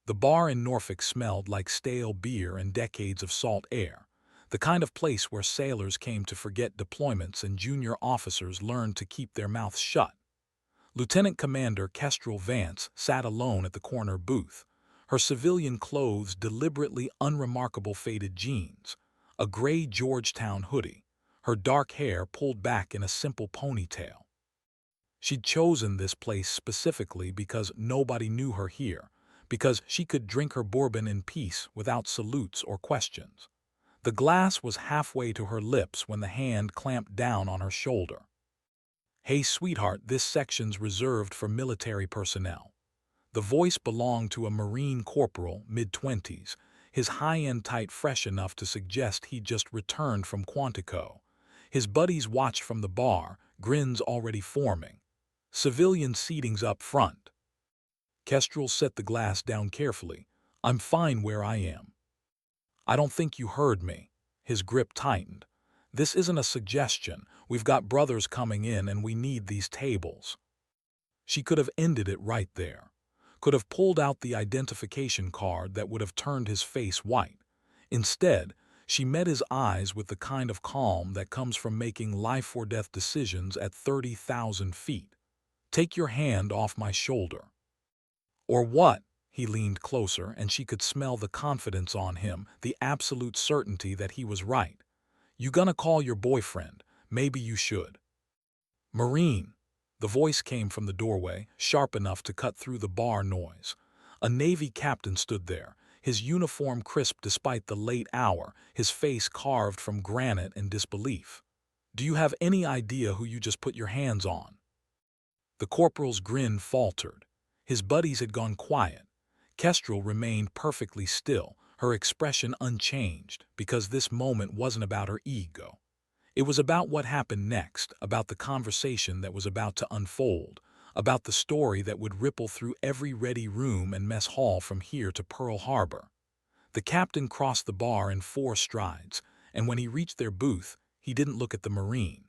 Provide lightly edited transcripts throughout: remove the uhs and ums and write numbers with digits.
The bar in Norfolk smelled like stale beer and decades of salt air, the kind of place where sailors came to forget deployments and junior officers learned to keep their mouths shut. Lieutenant Commander Kestrel Vance sat alone at the corner booth, her civilian clothes deliberately unremarkable faded jeans, a gray Georgetown hoodie, her dark hair pulled back in a simple ponytail. She'd chosen this place specifically because nobody knew her here, because she could drink her bourbon in peace without salutes or questions. The glass was halfway to her lips when the hand clamped down on her shoulder. "Hey, sweetheart, this section's reserved for military personnel." The voice belonged to a Marine corporal, mid-twenties, his high-end tight fresh enough to suggest he'd just returned from Quantico. His buddies watched from the bar, grins already forming. Civilian seating's up front. Kestrel set the glass down carefully. "I'm fine where I am." "I don't think you heard me." His grip tightened. "This isn't a suggestion. We've got brothers coming in and we need these tables." She could have ended it right there. Could have pulled out the identification card that would have turned his face white. Instead, she met his eyes with the kind of calm that comes from making life-or-death decisions at 30,000 feet. "Take your hand off my shoulder." "Or what?" He leaned closer, and she could smell the confidence on him, the absolute certainty that he was right. "You gonna call your boyfriend? Maybe you should." "Marine." The voice came from the doorway, sharp enough to cut through the bar noise. A Navy captain stood there, his uniform crisp despite the late hour, his face carved from granite and disbelief. "Do you have any idea who you just put your hands on?" The corporal's grin faltered. His buddies had gone quiet. Kestrel remained perfectly still, her expression unchanged, because this moment wasn't about her ego. It was about what happened next, about the conversation that was about to unfold, about the story that would ripple through every ready room and mess hall from here to Pearl Harbor. The captain crossed the bar in 4 strides, and when he reached their booth, he didn't look at the Marine.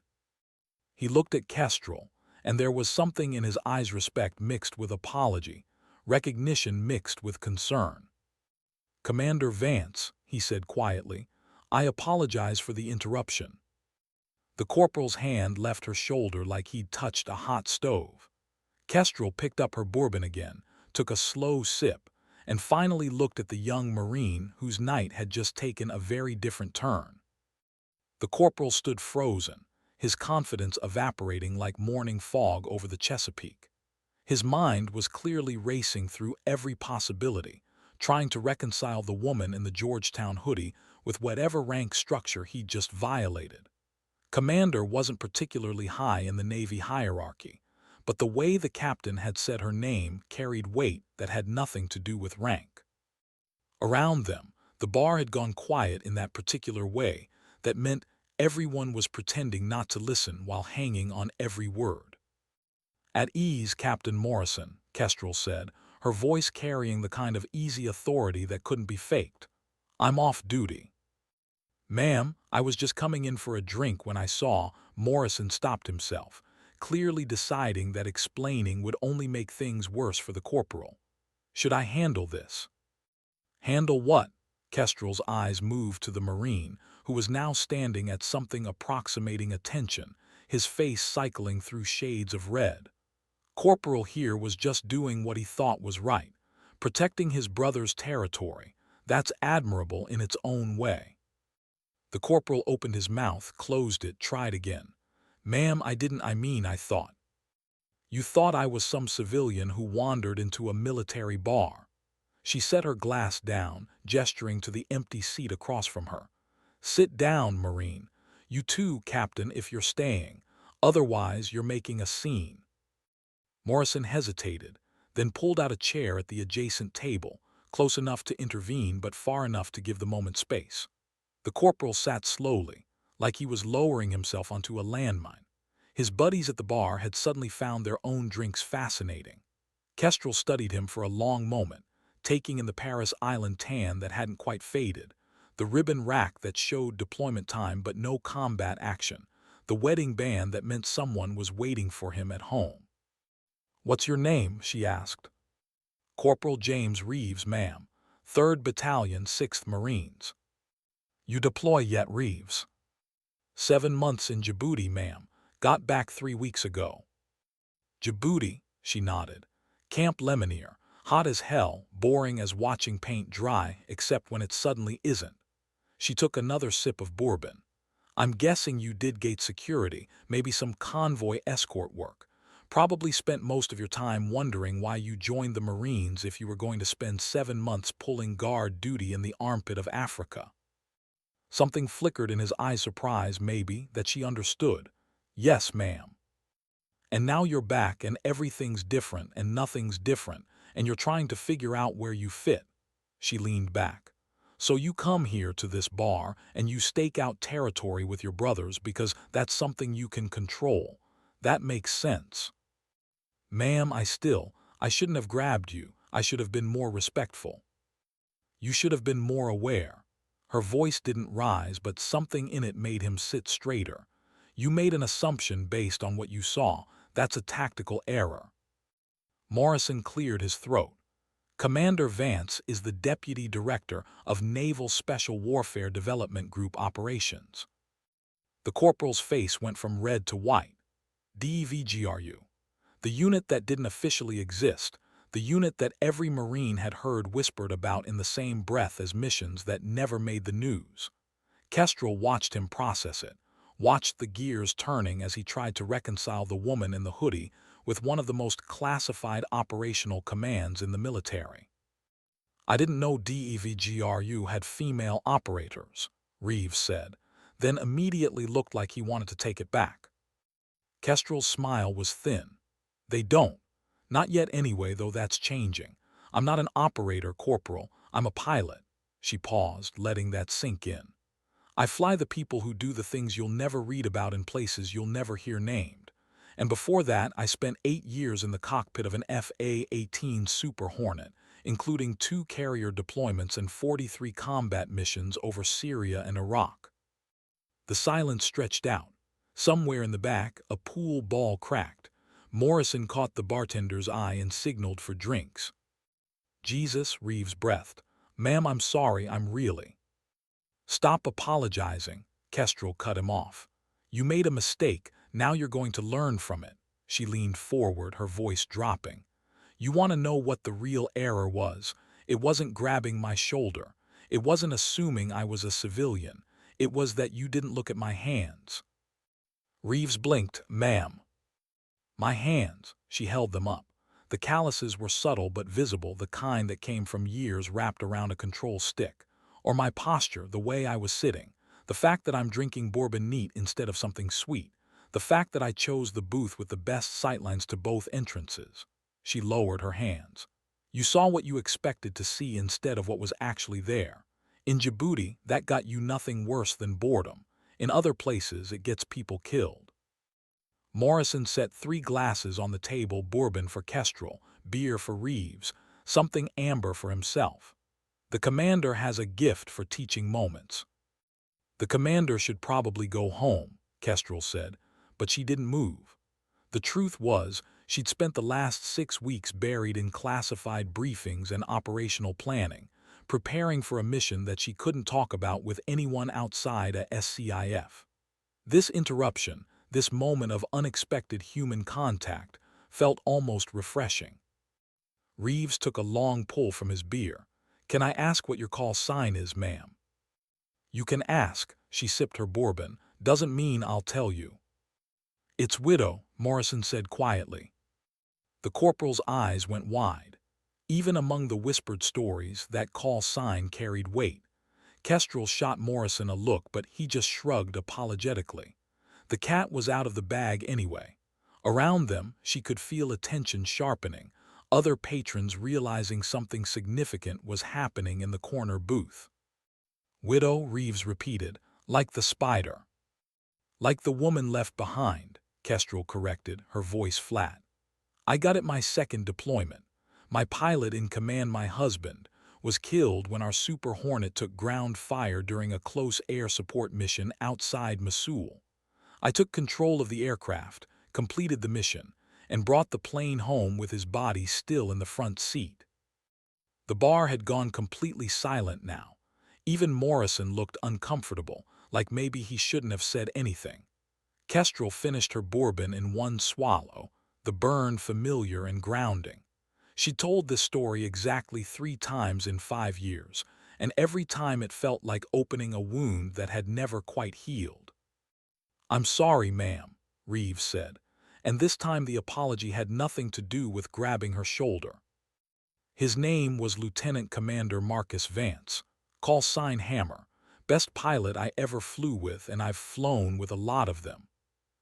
He looked at Kestrel, and there was something in his eyes, respect mixed with apology, recognition mixed with concern. "Commander Vance," he said quietly, "I apologize for the interruption." The corporal's hand left her shoulder like he'd touched a hot stove. Kestrel picked up her bourbon again, took a slow sip, and finally looked at the young Marine whose night had just taken a very different turn. The corporal stood frozen, his confidence evaporating like morning fog over the Chesapeake. His mind was clearly racing through every possibility, trying to reconcile the woman in the Georgetown hoodie with whatever rank structure he'd just violated. Commander wasn't particularly high in the Navy hierarchy, but the way the captain had said her name carried weight that had nothing to do with rank. Around them, the bar had gone quiet in that particular way that meant everyone was pretending not to listen while hanging on every word. "At ease, Captain Morrison," Kestrel said, her voice carrying the kind of easy authority that couldn't be faked. "I'm off duty." "Ma'am, I was just coming in for a drink when I saw—" Morrison stopped himself, clearly deciding that explaining would only make things worse for the corporal. "Should I handle this?" "Handle what?" Kestrel's eyes moved to the Marine, who was now standing at something approximating attention, his face cycling through shades of red. Corporal here was just doing what he thought was right, protecting his brother's territory. That's admirable in its own way. The corporal opened his mouth, closed it, tried again. "Ma'am, I thought." "You thought I was some civilian who wandered into a military bar." She set her glass down, gesturing to the empty seat across from her. "Sit down, Marine. You too, Captain, if you're staying. Otherwise, you're making a scene." Morrison hesitated, then pulled out a chair at the adjacent table, close enough to intervene but far enough to give the moment space. The corporal sat slowly, like he was lowering himself onto a landmine. His buddies at the bar had suddenly found their own drinks fascinating. Kestrel studied him for a long moment, taking in the Paris Island tan that hadn't quite faded, the ribbon rack that showed deployment time but no combat action, the wedding band that meant someone was waiting for him at home. "What's your name?" she asked. Corporal James Reeves, ma'am. 3rd Battalion, 6th Marines. You deploy yet, Reeves? 7 months in Djibouti, ma'am. Got back 3 weeks ago. Djibouti, she nodded. Camp Lemonnier. Hot as hell, boring as watching paint dry, except when it suddenly isn't. She took another sip of bourbon. I'm guessing you did gate security, maybe some convoy escort work. Probably spent most of your time wondering why you joined the Marines if you were going to spend 7 months pulling guard duty in the armpit of Africa. Something flickered in his eyes, surprise, maybe, that she understood. Yes, ma'am. And now you're back and everything's different and nothing's different, and you're trying to figure out where you fit. She leaned back. So you come here to this bar and you stake out territory with your brothers because that's something you can control. That makes sense. Ma'am, I shouldn't have grabbed you. I should have been more respectful. You should have been more aware. Her voice didn't rise, but something in it made him sit straighter. You made an assumption based on what you saw. That's a tactical error. Morrison cleared his throat. Commander Vance is the Deputy Director of Naval Special Warfare Development Group Operations. The corporal's face went from red to white. DEVGRU. The unit that didn't officially exist, the unit that every Marine had heard whispered about in the same breath as missions that never made the news. Kestrel watched him process it, watched the gears turning as he tried to reconcile the woman in the hoodie with one of the most classified operational commands in the military. I didn't know DEVGRU had female operators, Reeves said, then immediately looked like he wanted to take it back. Kestrel's smile was thin. They don't. Not yet anyway, though that's changing. I'm not an operator, Corporal. I'm a pilot. She paused, letting that sink in. I fly the people who do the things you'll never read about in places you'll never hear named. And before that, I spent 8 years in the cockpit of an FA-18 Super Hornet, including 2 carrier deployments and 43 combat missions over Syria and Iraq. The silence stretched out. Somewhere in the back, a pool ball cracked. Morrison caught the bartender's eye and signaled for drinks. Jesus, Reeves breathed. Ma'am, I'm sorry, I'm really. Stop apologizing, Kestrel cut him off. You made a mistake, now you're going to learn from it. She leaned forward, her voice dropping. You want to know what the real error was? It wasn't grabbing my shoulder. It wasn't assuming I was a civilian. It was that you didn't look at my hands. Reeves blinked. Ma'am. My hands. She held them up. The calluses were subtle but visible, the kind that came from years wrapped around a control stick. Or my posture, the way I was sitting. The fact that I'm drinking bourbon neat instead of something sweet. The fact that I chose the booth with the best sightlines to both entrances. She lowered her hands. You saw what you expected to see instead of what was actually there. In Djibouti, that got you nothing worse than boredom. In other places, it gets people killed. Morrison set 3 glasses on the table, bourbon for Kestrel, beer for Reeves, something amber for himself. The commander has a gift for teaching moments. The commander should probably go home, Kestrel said, but she didn't move. The truth was, she'd spent the last 6 weeks buried in classified briefings and operational planning, preparing for a mission that she couldn't talk about with anyone outside a SCIF. This interruption, this moment of unexpected human contact, felt almost refreshing. Reeves took a long pull from his beer. Can I ask what your call sign is, ma'am? You can ask, she sipped her bourbon. Doesn't mean I'll tell you. It's Widow, Morrison said quietly. The corporal's eyes went wide. Even among the whispered stories, that call sign carried weight. Kestrel shot Morrison a look, but he just shrugged apologetically. The cat was out of the bag anyway. Around them, she could feel attention sharpening, other patrons realizing something significant was happening in the corner booth. Widow, Reeves repeated, like the spider. Like the woman left behind, Kestrel corrected, her voice flat. I got it my 2nd deployment. My pilot in command, my husband, was killed when our Super Hornet took ground fire during a close air support mission outside Mosul. I took control of the aircraft, completed the mission, and brought the plane home with his body still in the front seat. The bar had gone completely silent now. Even Morrison looked uncomfortable, like maybe he shouldn't have said anything. Kestrel finished her bourbon in one swallow, the burn familiar and grounding. She told this story exactly 3 times in 5 years, and every time it felt like opening a wound that had never quite healed. "I'm sorry, ma'am," Reeves said, and this time the apology had nothing to do with grabbing her shoulder. His name was Lieutenant Commander Marcus Vance, call sign Hammer, best pilot I ever flew with, and I've flown with a lot of them.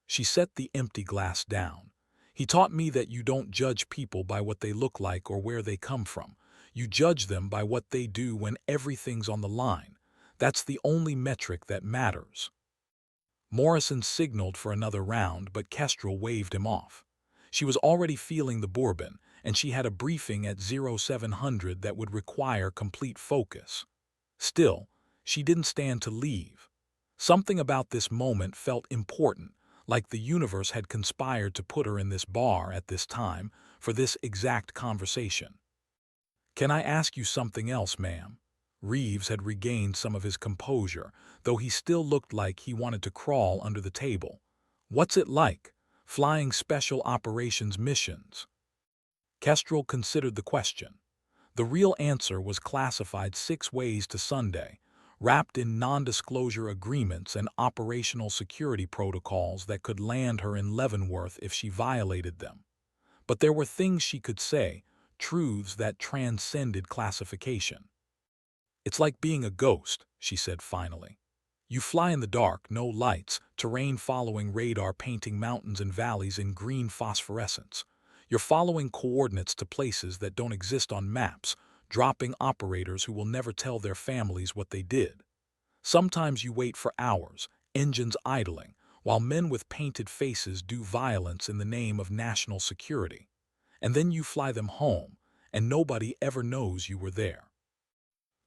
She set the empty glass down. He taught me that you don't judge people by what they look like or where they come from. You judge them by what they do when everything's on the line. That's the only metric that matters. Morrison signaled for another round, but Kestrel waved him off. She was already feeling the bourbon, and she had a briefing at 0700 that would require complete focus. Still, she didn't stand to leave. Something about this moment felt important, like the universe had conspired to put her in this bar at this time for this exact conversation. "Can I ask you something else, ma'am?" Reeves had regained some of his composure, though he still looked like he wanted to crawl under the table. "What's it like, flying special operations missions?" Kestrel considered the question. The real answer was classified 6 ways to Sunday, wrapped in non-disclosure agreements and operational security protocols that could land her in Leavenworth if she violated them. But there were things she could say, truths that transcended classification. "It's like being a ghost," she said finally. "You fly in the dark, no lights, terrain following radar painting mountains and valleys in green phosphorescence. You're following coordinates to places that don't exist on maps, dropping operators who will never tell their families what they did. Sometimes you wait for hours, engines idling, while men with painted faces do violence in the name of national security. And then you fly them home, and nobody ever knows you were there."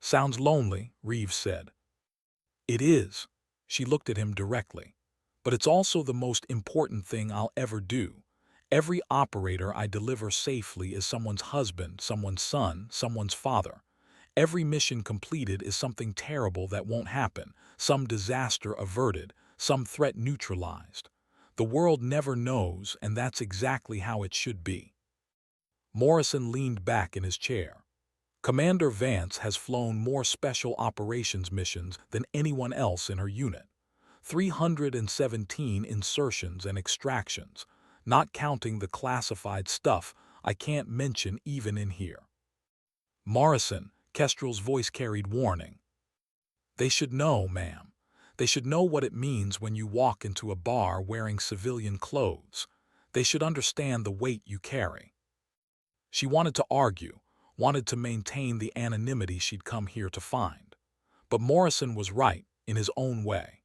"Sounds lonely," Reeves said. "It is." She looked at him directly. "But it's also the most important thing I'll ever do. Every operator I deliver safely is someone's husband, someone's son, someone's father. Every mission completed is something terrible that won't happen, some disaster averted, some threat neutralized. The world never knows, and that's exactly how it should be." Morrison leaned back in his chair. "Commander Vance has flown more special operations missions than anyone else in her unit. 317 insertions and extractions, not counting the classified stuff I can't mention even in here." "Morrison," Kestrel's voice carried warning. "They should know, ma'am. They should know what it means when you walk into a bar wearing civilian clothes. They should understand the weight you carry." She wanted to argue, wanted to maintain the anonymity she'd come here to find. But Morrison was right, in his own way.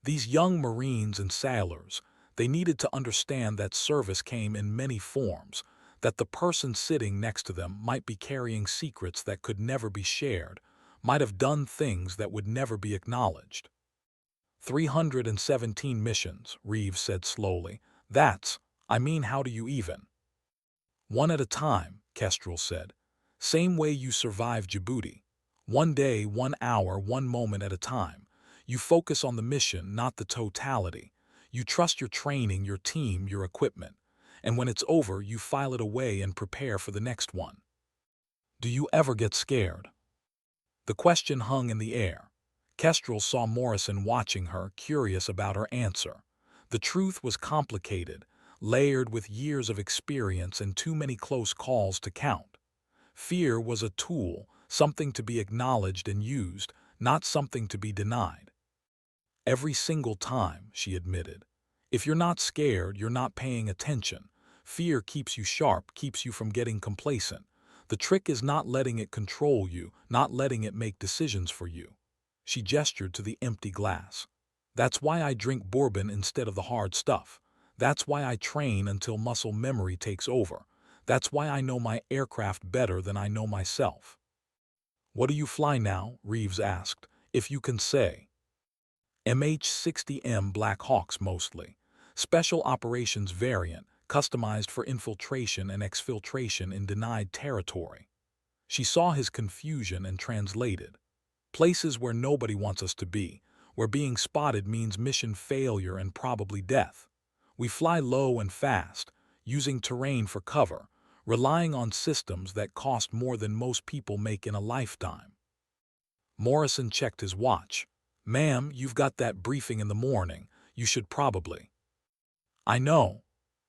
These young Marines and sailors, they needed to understand that service came in many forms, that the person sitting next to them might be carrying secrets that could never be shared, might have done things that would never be acknowledged. 317 missions, Reeves said slowly. I mean, how do you even? "One at a time," Kestrel said. "Same way you survived Djibouti. One day, 1 hour, one moment at a time. You focus on the mission, not the totality. You trust your training, your team, your equipment. And when it's over, you file it away and prepare for the next one." "Do you ever get scared?" The question hung in the air. Kestrel saw Morrison watching her, curious about her answer. The truth was complicated, layered with years of experience and too many close calls to count. Fear was a tool, something to be acknowledged and used, not something to be denied. "Every single time," she admitted. "If you're not scared, you're not paying attention. Fear keeps you sharp, keeps you from getting complacent. The trick is not letting it control you, not letting it make decisions for you." She gestured to the empty glass. "That's why I drink bourbon instead of the hard stuff. That's why I train until muscle memory takes over. That's why I know my aircraft better than I know myself." "What do you fly now?" Reeves asked, "if you can say." "MH-60M Black Hawks mostly. Special operations variant, customized for infiltration and exfiltration in denied territory." She saw his confusion and translated. Places where nobody wants us to be, where being spotted means mission failure and probably death. We fly low and fast, using terrain for cover, relying on systems that cost more than most people make in a lifetime. Morrison checked his watch. "Ma'am, you've got that briefing in the morning. You should probably." "I know."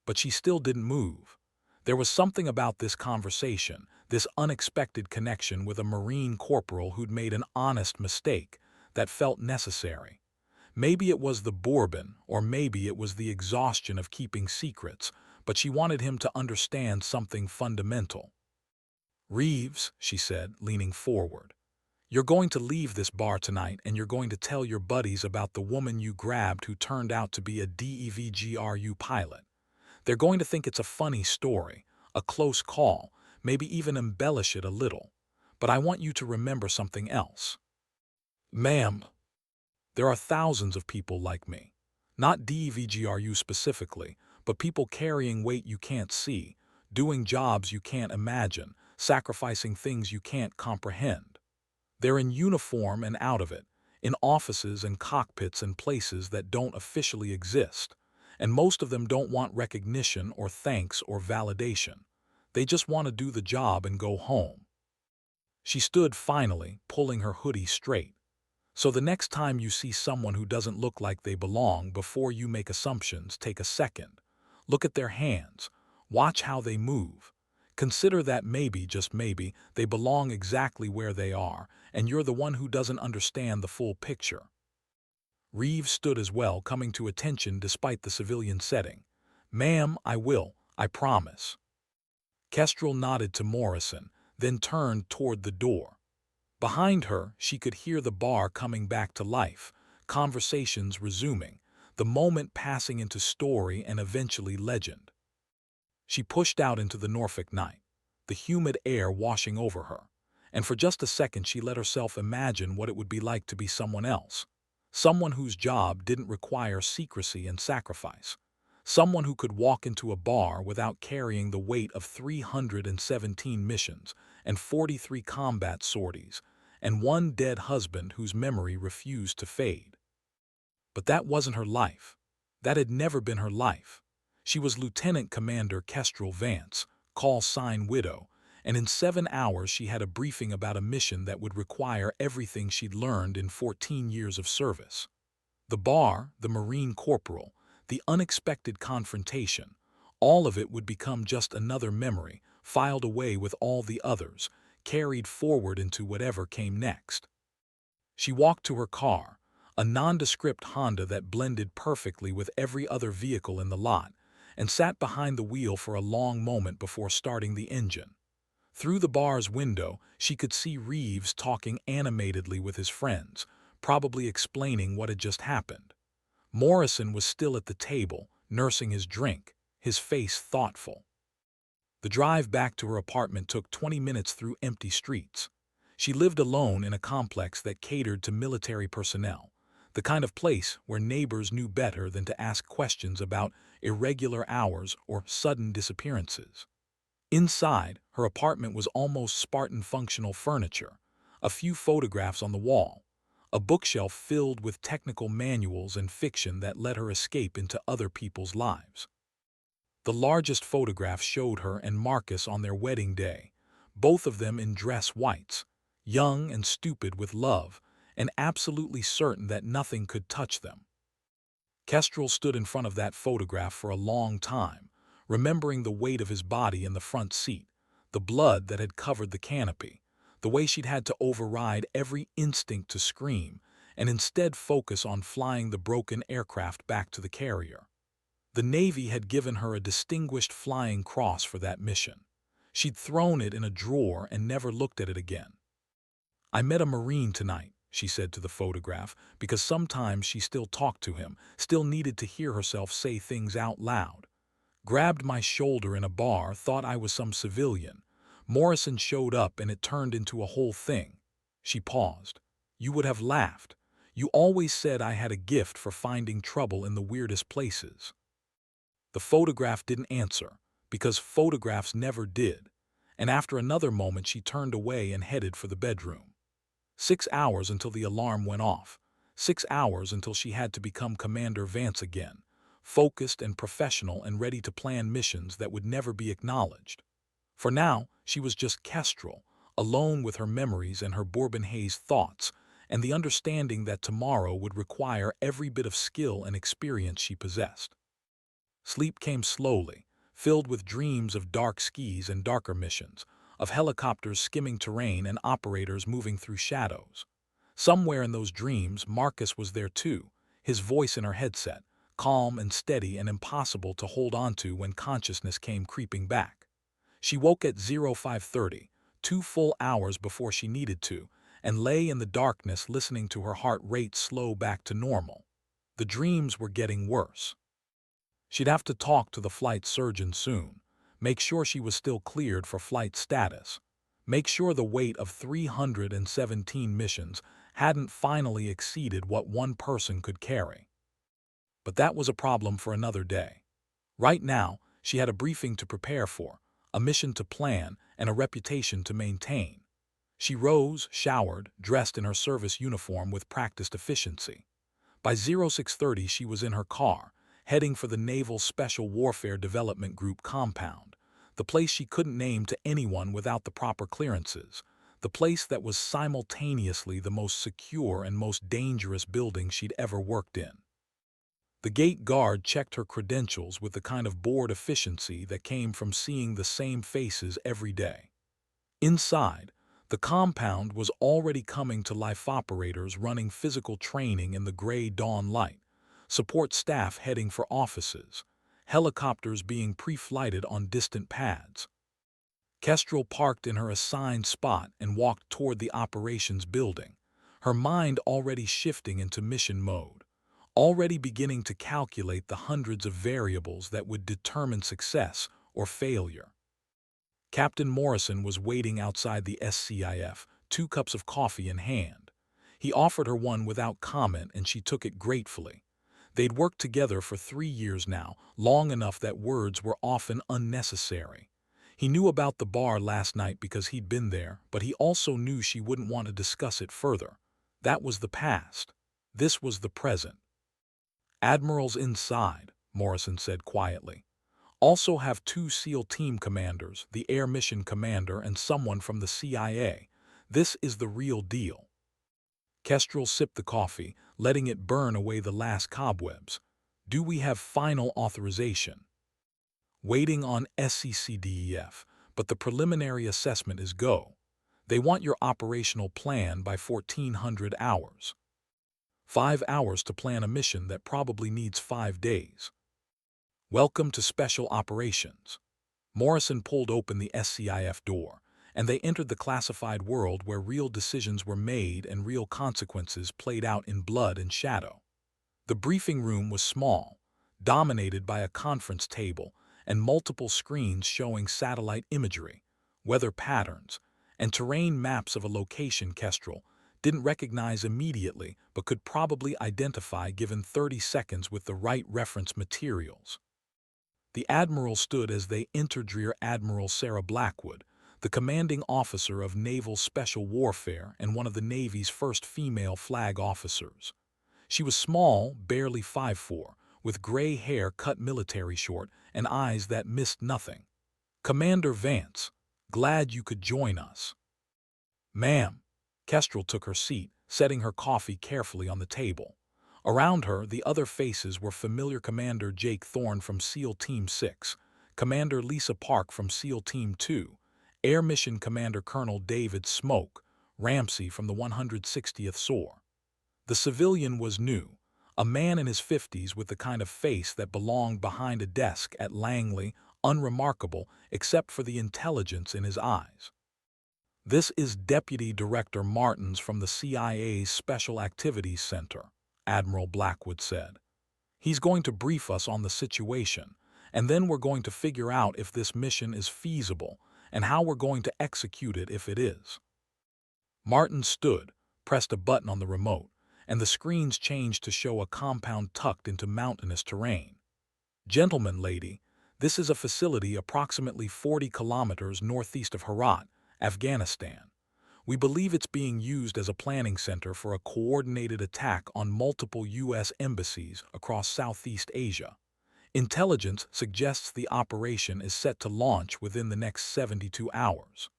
But she still didn't move. There was something about this conversation, this unexpected connection with a Marine corporal who'd made an honest mistake, that felt necessary. Maybe it was the bourbon, or maybe it was the exhaustion of keeping secrets, but she wanted him to understand something fundamental. "Reeves," she said, leaning forward, "you're going to leave this bar tonight and you're going to tell your buddies about the woman you grabbed who turned out to be a DEVGRU pilot. They're going to think it's a funny story, a close call, maybe even embellish it a little. But I want you to remember something else." "Ma'am, there are thousands of people like me. Not DEVGRU specifically, but people carrying weight you can't see, doing jobs you can't imagine, sacrificing things you can't comprehend. They're in uniform and out of it, in offices and cockpits and places that don't officially exist. And most of them don't want recognition or thanks or validation. They just want to do the job and go home." She stood finally, pulling her hoodie straight. "So the next time you see someone who doesn't look like they belong, before you make assumptions, take a second. Look at their hands. Watch how they move. Consider that maybe, just maybe, they belong exactly where they are, and you're the one who doesn't understand the full picture." Reeves stood as well, coming to attention despite the civilian setting. "Ma'am, I will, I promise." Kestrel nodded to Morrison, then turned toward the door. Behind her, she could hear the bar coming back to life, conversations resuming, the moment passing into story and eventually legend. She pushed out into the Norfolk night, the humid air washing over her, and for just a second she let herself imagine what it would be like to be someone else. Someone whose job didn't require secrecy and sacrifice. Someone who could walk into a bar without carrying the weight of 317 missions and 43 combat sorties, and one dead husband whose memory refused to fade. But that wasn't her life. That had never been her life. She was Lieutenant Commander Kestrel Vance, call sign Widow, and in 7 hours she had a briefing about a mission that would require everything she'd learned in 14 years of service. The bar, the Marine corporal, the unexpected confrontation, all of it would become just another memory, filed away with all the others, carried forward into whatever came next. She walked to her car, a nondescript Honda that blended perfectly with every other vehicle in the lot, and sat behind the wheel for a long moment before starting the engine. Through the bar's window, she could see Reeves talking animatedly with his friends, probably explaining what had just happened. Morrison was still at the table, nursing his drink, his face thoughtful. The drive back to her apartment took 20 minutes through empty streets. She lived alone in a complex that catered to military personnel, the kind of place where neighbors knew better than to ask questions about irregular hours or sudden disappearances. Inside, her apartment was almost Spartan functional furniture, a few photographs on the wall, a bookshelf filled with technical manuals and fiction that let her escape into other people's lives. The largest photograph showed her and Marcus on their wedding day, both of them in dress whites, young and stupid with love, and absolutely certain that nothing could touch them. Kestrel stood in front of that photograph for a long time, remembering the weight of his body in the front seat, the blood that had covered the canopy, the way she'd had to override every instinct to scream and instead focus on flying the broken aircraft back to the carrier. The Navy had given her a Distinguished Flying Cross for that mission. She'd thrown it in a drawer and never looked at it again. "I met a Marine tonight," she said to the photograph, because sometimes she still talked to him, still needed to hear herself say things out loud. "Grabbed my shoulder in a bar, thought I was some civilian. Morrison showed up and it turned into a whole thing." She paused. "You would have laughed. You always said I had a gift for finding trouble in the weirdest places." The photograph didn't answer, because photographs never did. and after another moment she turned away and headed for the bedroom. 6 hours until the alarm went off. 6 hours until she had to become Commander Vance again, focused and professional and ready to plan missions that would never be acknowledged. For now, she was just Kestrel, alone with her memories and her Bourbon Hayes thoughts, and the understanding that tomorrow would require every bit of skill and experience she possessed. Sleep came slowly, filled with dreams of dark skis and darker missions, of helicopters skimming terrain and operators moving through shadows. Somewhere in those dreams, Marcus was there too, his voice in her headset, calm and steady and impossible to hold onto when consciousness came creeping back. She woke at 0530, 2 full hours before she needed to, and lay in the darkness listening to her heart rate slow back to normal. The dreams were getting worse. She'd have to talk to the flight surgeon soon, make sure she was still cleared for flight status, make sure the weight of 317 missions hadn't finally exceeded what one person could carry. But that was a problem for another day. Right now, she had a briefing to prepare for, a mission to plan, and a reputation to maintain. She rose, showered, dressed in her service uniform with practiced efficiency. By 0630 she was in her car, heading for the Naval Special Warfare Development Group compound, the place she couldn't name to anyone without the proper clearances, the place that was simultaneously the most secure and most dangerous building she'd ever worked in. The gate guard checked her credentials with the kind of bored efficiency that came from seeing the same faces every day. Inside, the compound was already coming to life, operators running physical training in the gray dawn light, support staff heading for offices, helicopters being pre-flighted on distant pads. Kestrel parked in her assigned spot and walked toward the operations building, her mind already shifting into mission mode, already beginning to calculate the hundreds of variables that would determine success or failure. Captain Morrison was waiting outside the SCIF, 2 cups of coffee in hand. He offered her one without comment and she took it gratefully. They'd worked together for 3 years now, long enough that words were often unnecessary. He knew about the bar last night because he'd been there, but he also knew she wouldn't want to discuss it further. That was the past. This was the present. Admirals inside, Morrison said quietly. Also have 2 SEAL team commanders, the Air Mission Commander and someone from the CIA. This is the real deal. Kestrel sipped the coffee, letting it burn away the last cobwebs. Do we have final authorization? Waiting on SCCDEF, but the preliminary assessment is go. They want your operational plan by 1400 hours. 5 hours to plan a mission that probably needs 5 days. Welcome to Special Operations. Morrison pulled open the SCIF door, and they entered the classified world where real decisions were made and real consequences played out in blood and shadow. The briefing room was small, dominated by a conference table and multiple screens showing satellite imagery, weather patterns, and terrain maps of a location Kestrel didn't recognize immediately but could probably identify given 30 seconds with the right reference materials. The Admiral stood as they entered. Rear Admiral Sarah Blackwood, the commanding officer of Naval Special Warfare and one of the Navy's first female flag officers. She was small, barely 5'4", with gray hair cut military short and eyes that missed nothing. Commander Vance, glad you could join us. Ma'am. Kestrel took her seat, setting her coffee carefully on the table. Around her, the other faces were familiar: Commander Jake Thorne from SEAL Team 6, Commander Lisa Park from SEAL Team 2, Air Mission Commander Colonel David Smoke Ramsey from the 160th SOAR. The civilian was new, a man in his 50s with the kind of face that belonged behind a desk at Langley, unremarkable except for the intelligence in his eyes. This is Deputy Director Martins from the CIA's Special Activities Center, Admiral Blackwood said. He's going to brief us on the situation, and then we're going to figure out if this mission is feasible and how we're going to execute it if it is. Martins stood, pressed a button on the remote, and the screens changed to show a compound tucked into mountainous terrain. Gentlemen, lady, This is a facility approximately 40 kilometers northeast of Herat, Afghanistan. We believe it's being used as a planning center for a coordinated attack on multiple U.S. embassies across Southeast Asia. Intelligence suggests the operation is set to launch within the next 72 hours.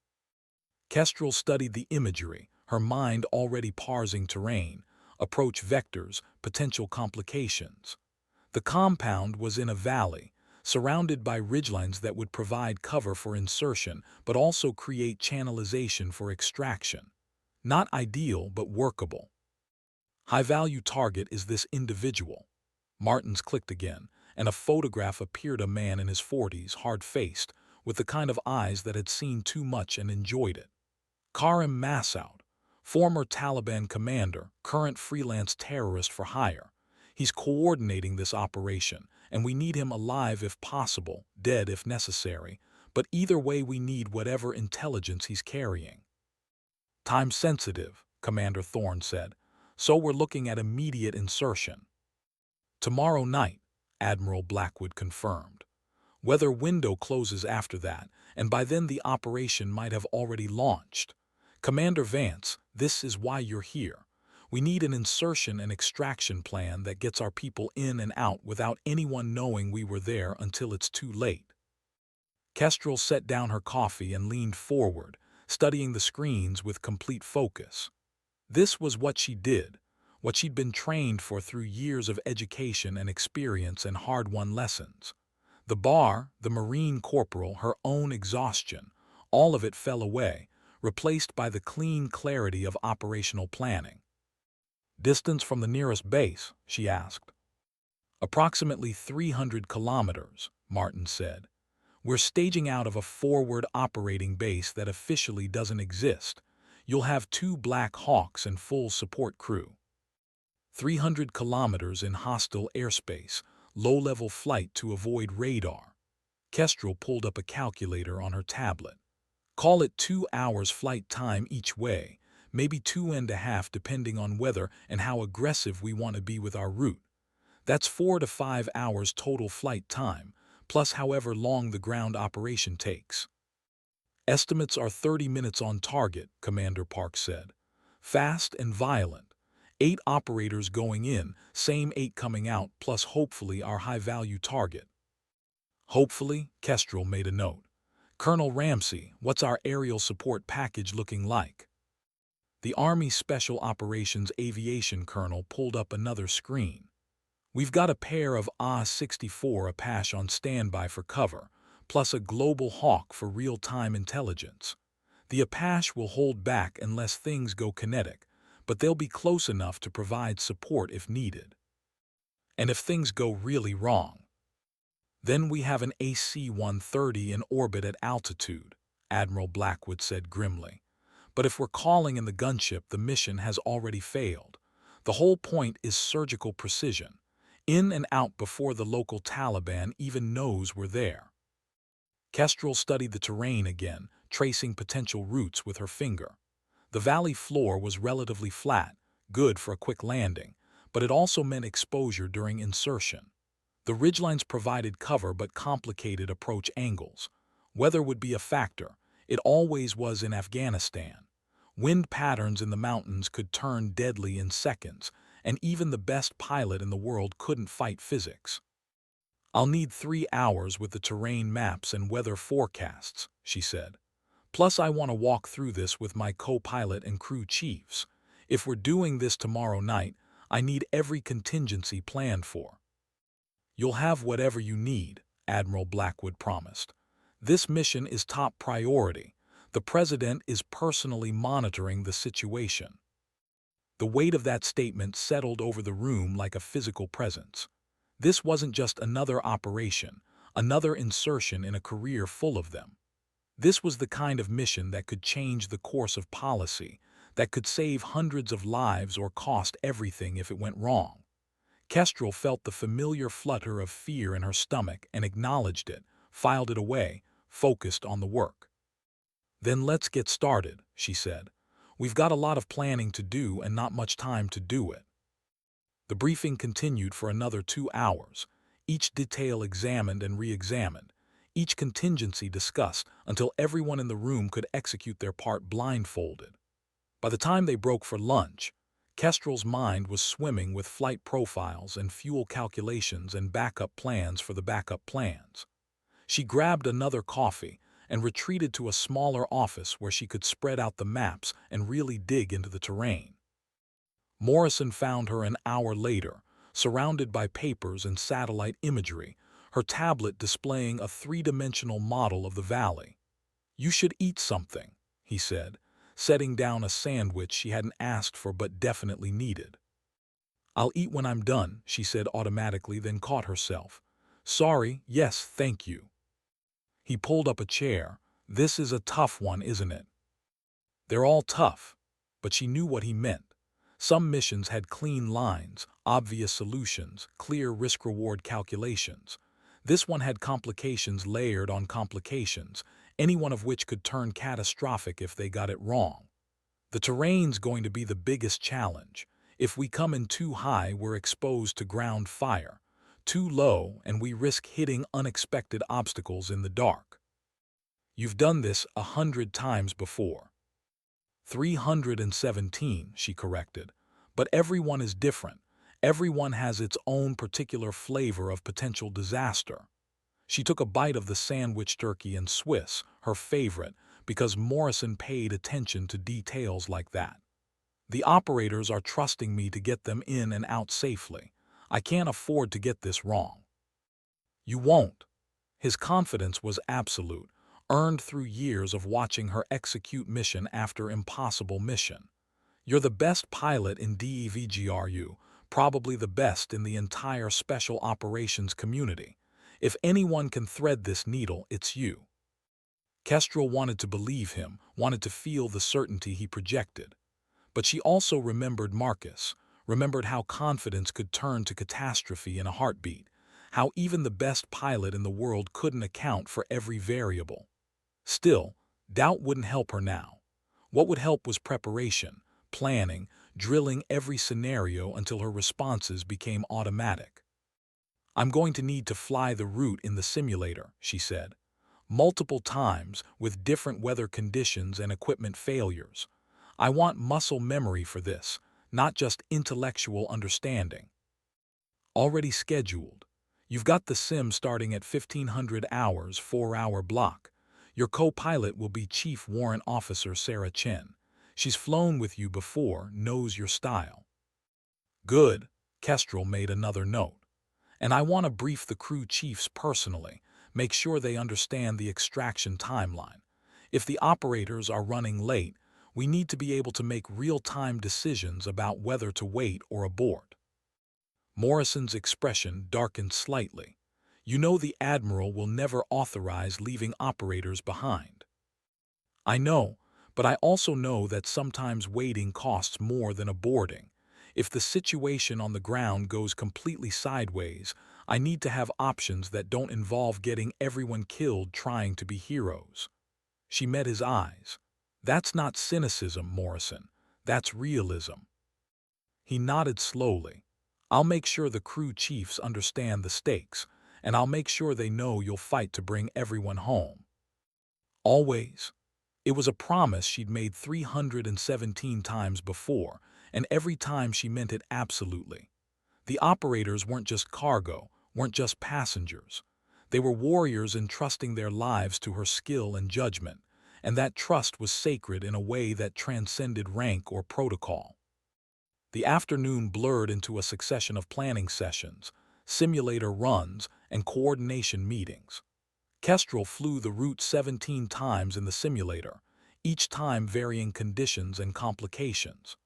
Kestrel studied the imagery, her mind already parsing terrain, approach vectors, potential complications. The compound was in a valley, surrounded by ridgelines that would provide cover for insertion but also create channelization for extraction. Not ideal, but workable. High-value target is this individual. Martins clicked again, and a photograph appeared, a man in his 40s, hard-faced, with the kind of eyes that had seen too much and enjoyed it. Karim Massoud, former Taliban commander, current freelance terrorist for hire. He's coordinating this operation, and we need him alive if possible, dead if necessary, but either way we need whatever intelligence he's carrying. Time sensitive, Commander Thorne said, so we're looking at immediate insertion. Tomorrow night, Admiral Blackwood confirmed. Weather window closes after that, and by then the operation might have already launched. Commander Vance, this is why you're here. We need an insertion and extraction plan that gets our people in and out without anyone knowing we were there until it's too late. Kestrel set down her coffee and leaned forward, studying the screens with complete focus. This was what she did, what she'd been trained for through years of education and experience and hard-won lessons. The bar, the Marine corporal, her own exhaustion, all of it fell away, replaced by the clean clarity of operational planning. Distance from the nearest base, she asked. Approximately 300 kilometers, Martin said. We're staging out of a forward operating base that officially doesn't exist. You'll have 2 Black Hawks and full support crew. 300 kilometers in hostile airspace, low-level flight to avoid radar. Kestrel pulled up a calculator on her tablet. Call it 2 hours flight time each way, maybe 2.5 depending on weather and how aggressive we want to be with our route. That's 4 to 5 hours total flight time, plus however long the ground operation takes. Estimates are 30 minutes on target, Commander Park said. Fast and violent. 8 operators going in, same 8 coming out, plus hopefully our high-value target. Hopefully, Kestrel made a note. Colonel Ramsey, what's our aerial support package looking like? The Army Special Operations Aviation Colonel pulled up another screen. We've got a pair of AH-64 Apache on standby for cover, plus a Global Hawk for real-time intelligence. The Apache will hold back unless things go kinetic, but they'll be close enough to provide support if needed. And if things go really wrong, then we have an AC-130 in orbit at altitude, Admiral Blackwood said grimly. But if we're calling in the gunship, the mission has already failed. The whole point is surgical precision, in and out before the local Taliban even knows we're there. Kestrel studied the terrain again, tracing potential routes with her finger. The valley floor was relatively flat, good for a quick landing, but it also meant exposure during insertion. The ridgelines provided cover but complicated approach angles. Weather would be a factor. It always was in Afghanistan. Wind patterns in the mountains could turn deadly in seconds, and even the best pilot in the world couldn't fight physics. I'll need 3 hours with the terrain maps and weather forecasts, she said. Plus I want to walk through this with my co-pilot and crew chiefs. If we're doing this tomorrow night, I need every contingency planned for. You'll have whatever you need, Admiral Blackwood promised. This mission is top priority. The President is personally monitoring the situation. The weight of that statement settled over the room like a physical presence. This wasn't just another operation, another insertion in a career full of them. This was the kind of mission that could change the course of policy, that could save hundreds of lives or cost everything if it went wrong. Kestrel felt the familiar flutter of fear in her stomach and acknowledged it, filed it away, focused on the work. Then let's get started, she said. We've got a lot of planning to do and not much time to do it. The briefing continued for another 2 hours. each detail examined and re-examined, each contingency discussed until everyone in the room could execute their part blindfolded. By the time they broke for lunch, Kestrel's mind was swimming with flight profiles and fuel calculations and backup plans for the backup plans. She grabbed another coffee and retreated to a smaller office where she could spread out the maps and really dig into the terrain. Morrison found her an hour later, surrounded by papers and satellite imagery, her tablet displaying a three-dimensional model of the valley. "You should eat something," he said, setting down a sandwich she hadn't asked for but definitely needed. "I'll eat when I'm done," she said automatically, then caught herself. "Sorry, yes, thank you." He pulled up a chair. "This is a tough one, isn't it?" They're all tough, but she knew what he meant. Some missions had clean lines, obvious solutions, clear risk-reward calculations. This one had complications layered on complications, any one of which could turn catastrophic if they got it wrong. The terrain's going to be the biggest challenge. If we come in too high, we're exposed to ground fire. Too low, and we risk hitting unexpected obstacles in the dark. "You've done this 100 times before." 317, she corrected. "But everyone is different. Everyone has its own particular flavor of potential disaster." She took a bite of the sandwich turkey and Swiss, her favorite, because Morrison paid attention to details like that. "The operators are trusting me to get them in and out safely. I can't afford to get this wrong." "You won't." His confidence was absolute, earned through years of watching her execute mission after impossible mission. "You're the best pilot in DEVGRU, probably the best in the entire special operations community. If anyone can thread this needle, it's you." Kestrel wanted to believe him, wanted to feel the certainty he projected. But she also remembered Marcus, remembered how confidence could turn to catastrophe in a heartbeat, how even the best pilot in the world couldn't account for every variable. Still, doubt wouldn't help her now. What would help was preparation, planning, drilling every scenario until her responses became automatic. "I'm going to need to fly the route in the simulator," she said. "Multiple times, with different weather conditions and equipment failures. I want muscle memory for this, not just intellectual understanding." "Already scheduled. You've got the sim starting at 1500 hours, 4-hour block. Your co-pilot will be Chief Warrant Officer Sarah Chen. She's flown with you before, knows your style." "Good," Kestrel made another note. "And I want to brief the crew chiefs personally, make sure they understand the extraction timeline. If the operators are running late, we need to be able to make real-time decisions about whether to wait or abort." Morrison's expression darkened slightly. "You know the Admiral will never authorize leaving operators behind." "I know, but I also know that sometimes waiting costs more than aborting. If the situation on the ground goes completely sideways, I need to have options that don't involve getting everyone killed trying to be heroes." She met his eyes. "That's not cynicism, Morrison. That's realism." He nodded slowly. "I'll make sure the crew chiefs understand the stakes, and I'll make sure they know you'll fight to bring everyone home." Always. It was a promise she'd made 317 times before, and every time she meant it absolutely. The operators weren't just cargo, weren't just passengers. They were warriors entrusting their lives to her skill and judgment, and that trust was sacred in a way that transcended rank or protocol. The afternoon blurred into a succession of planning sessions, simulator runs, and coordination meetings. Kestrel flew the route 17 times in the simulator, each time varying conditions and complications.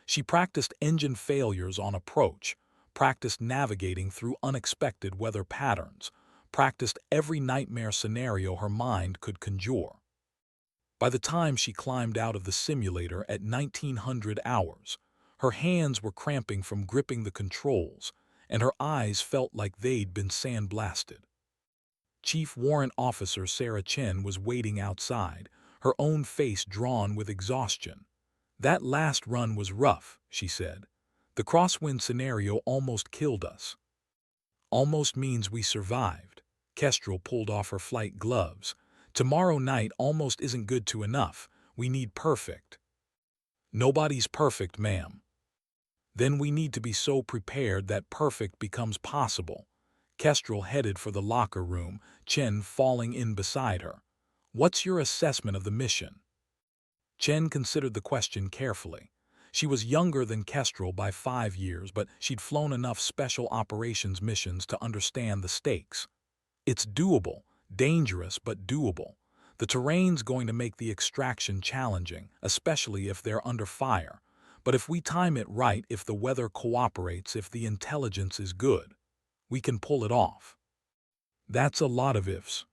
She practiced engine failures on approach, practiced navigating through unexpected weather patterns, practiced every nightmare scenario her mind could conjure. By the time she climbed out of the simulator at 1900 hours, her hands were cramping from gripping the controls, and her eyes felt like they'd been sandblasted. Chief Warrant Officer Sarah Chen was waiting outside, her own face drawn with exhaustion. "That last run was rough," she said. "The crosswind scenario almost killed us." Almost means we survived. Kestrel pulled off her flight gloves. Tomorrow night almost isn't good to enough. We need perfect. Nobody's perfect, ma'am. Then we need to be so prepared that perfect becomes possible. Kestrel headed for the locker room, Chen falling in beside her. What's your assessment of the mission? Chen considered the question carefully. She was younger than Kestrel by 5 years, but she'd flown enough special operations missions to understand the stakes. It's doable, dangerous but doable. The terrain's going to make the extraction challenging, especially if they're under fire. But if we time it right, if the weather cooperates, if the intelligence is good, we can pull it off. That's a lot of ifs.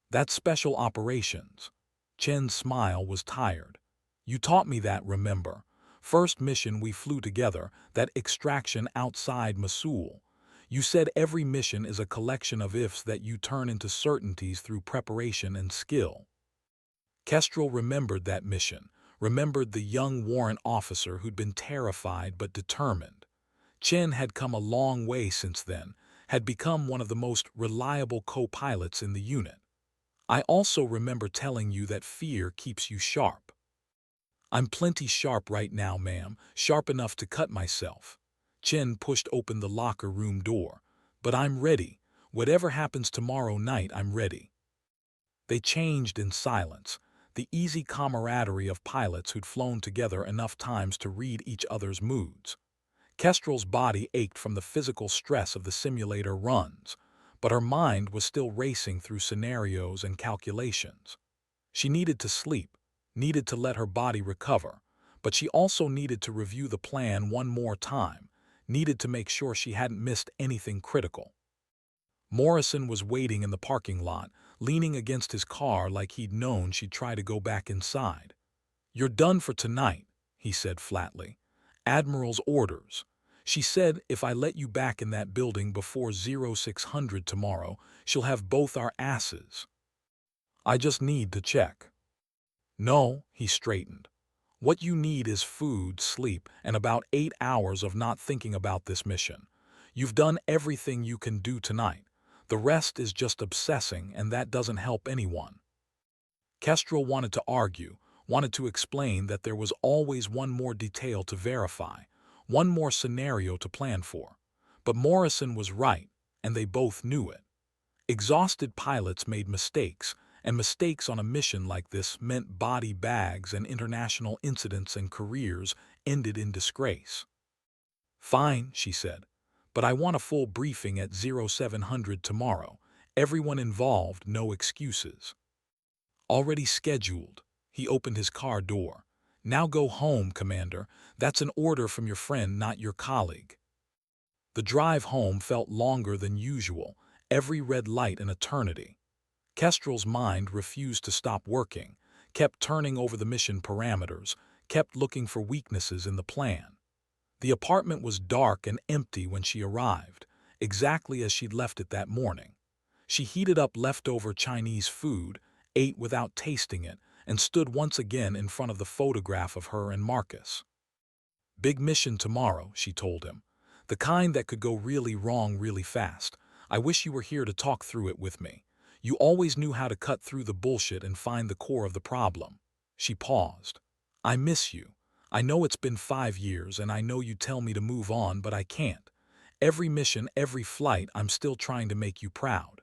That's special operations. Chen's smile was tired. You taught me that, remember? First mission we flew together, that extraction outside Mosul. You said every mission is a collection of ifs that you turn into certainties through preparation and skill. Kestrel remembered that mission, remembered the young warrant officer who'd been terrified but determined. Chen had come a long way since then, had become one of the most reliable co-pilots in the unit. I also remember telling you that fear keeps you sharp. I'm plenty sharp right now, ma'am, sharp enough to cut myself. Chen pushed open the locker room door. But I'm ready. Whatever happens tomorrow night, I'm ready. They changed in silence, the easy camaraderie of pilots who'd flown together enough times to read each other's moods. Kestrel's body ached from the physical stress of the simulator runs, but her mind was still racing through scenarios and calculations. She needed to sleep, needed to let her body recover, but she also needed to review the plan one more time, needed to make sure she hadn't missed anything critical. Morrison was waiting in the parking lot, leaning against his car like he'd known she'd try to go back inside. You're done for tonight, he said flatly. Admiral's orders. She said if I let you back in that building before 0600 tomorrow, she'll have both our asses. I just need to check. No, he straightened. What you need is food, sleep, and about 8 hours of not thinking about this mission. You've done everything you can do tonight. The rest is just obsessing, and that doesn't help anyone. Kestrel wanted to argue, wanted to explain that there was always one more detail to verify, one more scenario to plan for. But Morrison was right, and they both knew it. Exhausted pilots made mistakes, and mistakes on a mission like this meant body bags and international incidents, and careers ended in disgrace. Fine, she said, but I want a full briefing at 0700 tomorrow. Everyone involved, no excuses. Already scheduled. He opened his car door. Now go home, Commander. That's an order from your friend, not your colleague. The drive home felt longer than usual, every red light an eternity. Kestrel's mind refused to stop working, kept turning over the mission parameters, kept looking for weaknesses in the plan. The apartment was dark and empty when she arrived, exactly as she'd left it that morning. She heated up leftover Chinese food, ate without tasting it, and stood once again in front of the photograph of her and Marcus. Big mission tomorrow, she told him. The kind that could go really wrong really fast. I wish you were here to talk through it with me. You always knew how to cut through the bullshit and find the core of the problem. She paused. I miss you. I know it's been 5 years and I know you tell me to move on, but I can't. Every mission, every flight, I'm still trying to make you proud.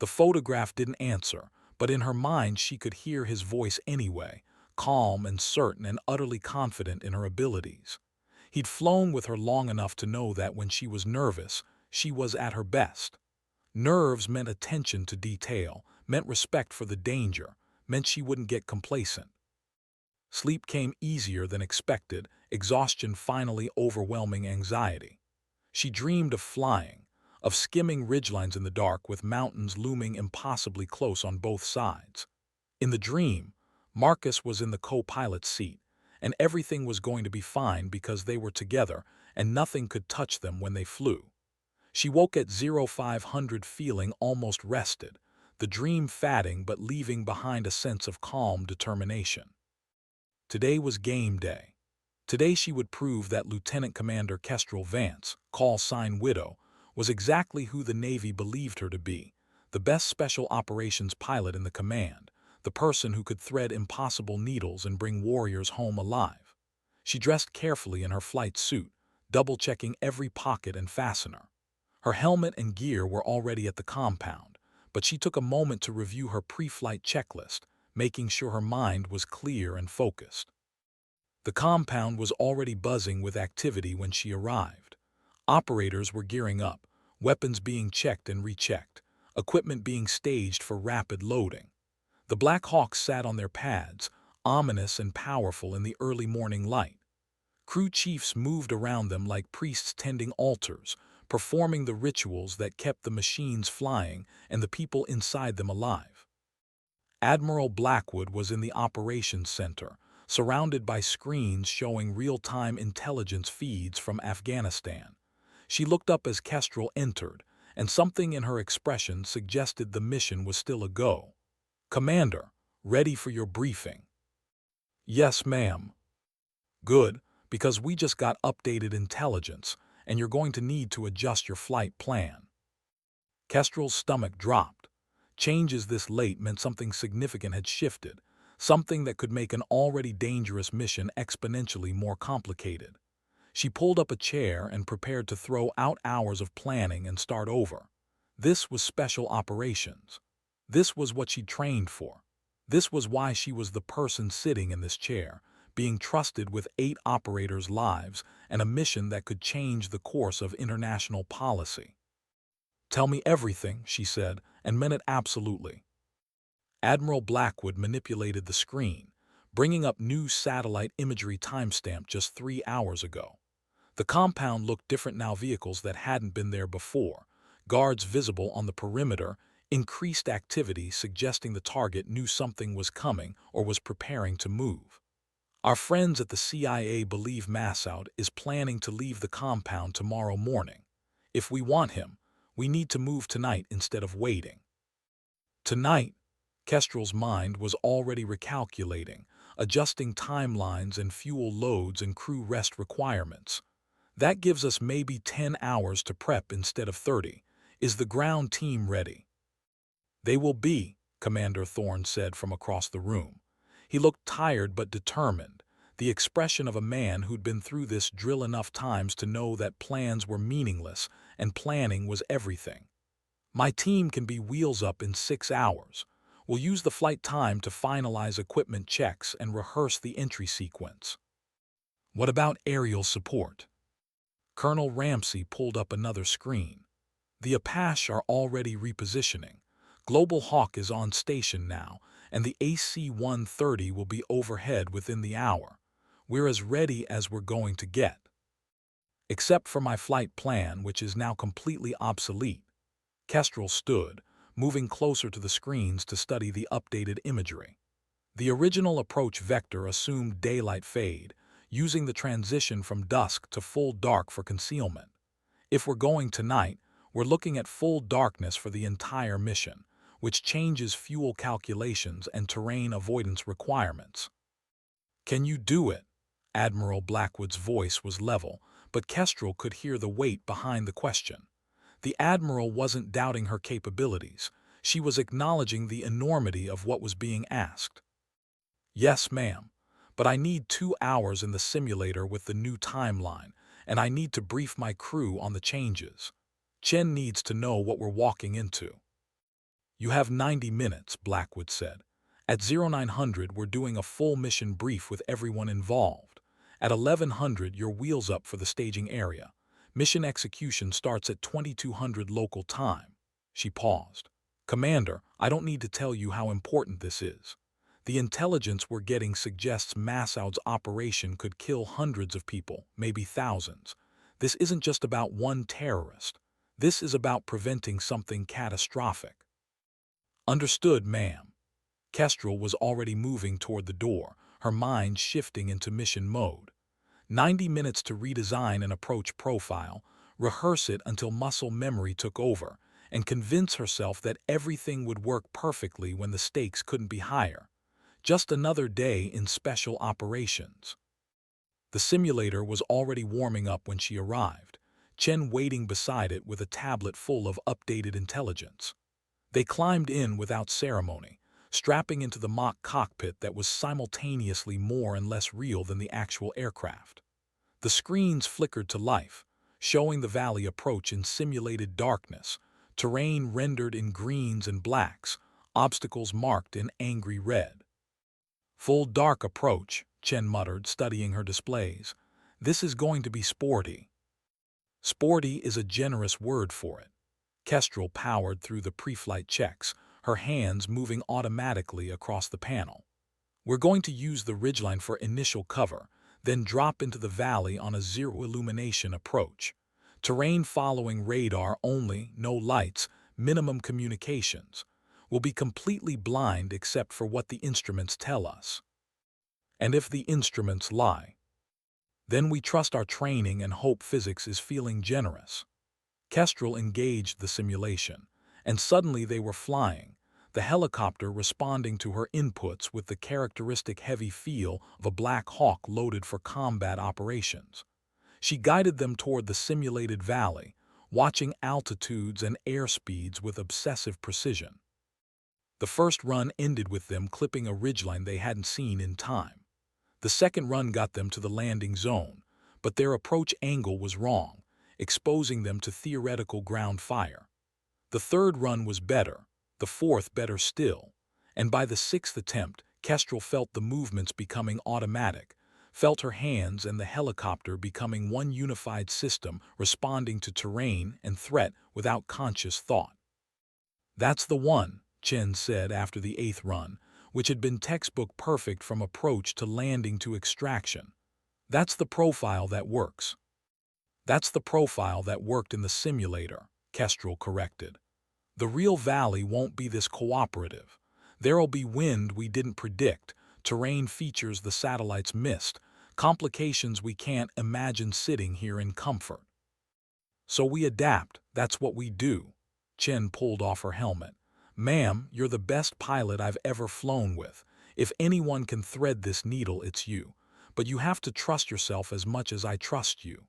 The photograph didn't answer, but in her mind she could hear his voice anyway, calm and certain and utterly confident in her abilities. He'd flown with her long enough to know that when she was nervous, she was at her best. Nerves meant attention to detail, meant respect for the danger, meant she wouldn't get complacent. Sleep came easier than expected, exhaustion finally overwhelming anxiety. She dreamed of flying, of skimming ridgelines in the dark with mountains looming impossibly close on both sides. In the dream, Marcus was in the co-pilot's seat, and everything was going to be fine because they were together and nothing could touch them when they flew. She woke at 0500 feeling almost rested, the dream fading but leaving behind a sense of calm determination. Today was game day. Today she would prove that Lieutenant Commander Kestrel Vance, call sign Widow, was exactly who the Navy believed her to be, the best special operations pilot in the command, the person who could thread impossible needles and bring warriors home alive. She dressed carefully in her flight suit, double-checking every pocket and fastener. Her helmet and gear were already at the compound, but she took a moment to review her pre-flight checklist, making sure her mind was clear and focused. The compound was already buzzing with activity when she arrived. Operators were gearing up, weapons being checked and rechecked, equipment being staged for rapid loading. The Black Hawks sat on their pads, ominous and powerful in the early morning light. Crew chiefs moved around them like priests tending altars, performing the rituals that kept the machines flying and the people inside them alive. Admiral Blackwood was in the operations center, surrounded by screens showing real-time intelligence feeds from Afghanistan. She looked up as Kestrel entered, and something in her expression suggested the mission was still a go. "Commander, ready for your briefing." "Yes, ma'am." "Good, because we just got updated intelligence, and you're going to need to adjust your flight plan." Kestrel's stomach dropped. Changes this late meant something significant had shifted, something that could make an already dangerous mission exponentially more complicated. She pulled up a chair and prepared to throw out hours of planning and start over. This was special operations. This was what she trained for. This was why she was the person sitting in this chair, being trusted with 8 operators' lives and a mission that could change the course of international policy. "Tell me everything," she said, and meant it absolutely. Admiral Blackwood manipulated the screen, bringing up new satellite imagery timestamp just 3 hours ago. The compound looked different now, vehicles that hadn't been there before, guards visible on the perimeter, increased activity suggesting the target knew something was coming or was preparing to move. "Our friends at the CIA believe Massoud is planning to leave the compound tomorrow morning. If we want him, we need to move tonight instead of waiting." Tonight? Kestrel's mind was already recalculating, adjusting timelines and fuel loads and crew rest requirements. "That gives us maybe 10 hours to prep instead of 30. Is the ground team ready?" "They will be," Commander Thorne said from across the room. He looked tired but determined, the expression of a man who'd been through this drill enough times to know that plans were meaningless and planning was everything. "My team can be wheels up in 6 hours. We'll use the flight time to finalize equipment checks and rehearse the entry sequence." "What about aerial support?" Colonel Ramsey pulled up another screen. "The Apache are already repositioning. Global Hawk is on station now, and the AC-130 will be overhead within the hour. We're as ready as we're going to get." "Except for my flight plan, which is now completely obsolete." Kestrel stood, moving closer to the screens to study the updated imagery. The original approach vector assumed daylight fade, using the transition from dusk to full dark for concealment. If we're going tonight, we're looking at full darkness for the entire mission, which changes fuel calculations and terrain avoidance requirements. "Can you do it?" Admiral Blackwood's voice was level, but Kestrel could hear the weight behind the question. The Admiral wasn't doubting her capabilities. She was acknowledging the enormity of what was being asked. "Yes, ma'am, but I need 2 hours in the simulator with the new timeline, and I need to brief my crew on the changes. Chen needs to know what we're walking into." "You have 90 minutes, Blackwood said. "At 0900, we're doing a full mission brief with everyone involved. At 1100, you're wheels up for the staging area. Mission execution starts at 2200 local time." She paused. "Commander, I don't need to tell you how important this is. The intelligence we're getting suggests Massoud's operation could kill hundreds of people, maybe thousands. This isn't just about one terrorist. This is about preventing something catastrophic." "Understood, ma'am." Kestrel was already moving toward the door, her mind shifting into mission mode. 90 minutes to redesign an approach profile, rehearse it until muscle memory took over, and convince herself that everything would work perfectly when the stakes couldn't be higher. Just another day in special operations. The simulator was already warming up when she arrived. Chen waiting beside it with a tablet full of updated intelligence. They climbed in without ceremony, strapping into the mock cockpit that was simultaneously more and less real than the actual aircraft. The screens flickered to life, showing the valley approach in simulated darkness, terrain rendered in greens and blacks, obstacles marked in angry red. Full dark approach, Chen muttered, studying her displays. This is going to be sporty. Sporty is a generous word for it. Kestrel powered through the pre-flight checks, her hands moving automatically across the panel. We're going to use the ridgeline for initial cover, then drop into the valley on a zero-illumination approach. Terrain following radar only, no lights, minimum communications. We'll be completely blind except for what the instruments tell us. And if the instruments lie, then we trust our training and hope physics is feeling generous. Kestrel engaged the simulation, and suddenly they were flying, the helicopter responding to her inputs with the characteristic heavy feel of a Black Hawk loaded for combat operations. She guided them toward the simulated valley, watching altitudes and airspeeds with obsessive precision. The first run ended with them clipping a ridgeline they hadn't seen in time. The second run got them to the landing zone, but their approach angle was wrong, exposing them to theoretical ground fire. The third run was better, the fourth better still, and by the sixth attempt, Kestrel felt the movements becoming automatic, felt her hands and the helicopter becoming one unified system responding to terrain and threat without conscious thought. "That's the one," Chen said after the eighth run, which had been textbook perfect from approach to landing to extraction. "That's the profile that works." "That's the profile that worked in the simulator," Kestrel corrected. "The real valley won't be this cooperative. There'll be wind we didn't predict, terrain features the satellites missed, complications we can't imagine sitting here in comfort. So we adapt, that's what we do." Chen pulled off her helmet. "Ma'am, you're the best pilot I've ever flown with. If anyone can thread this needle, it's you. But you have to trust yourself as much as I trust you."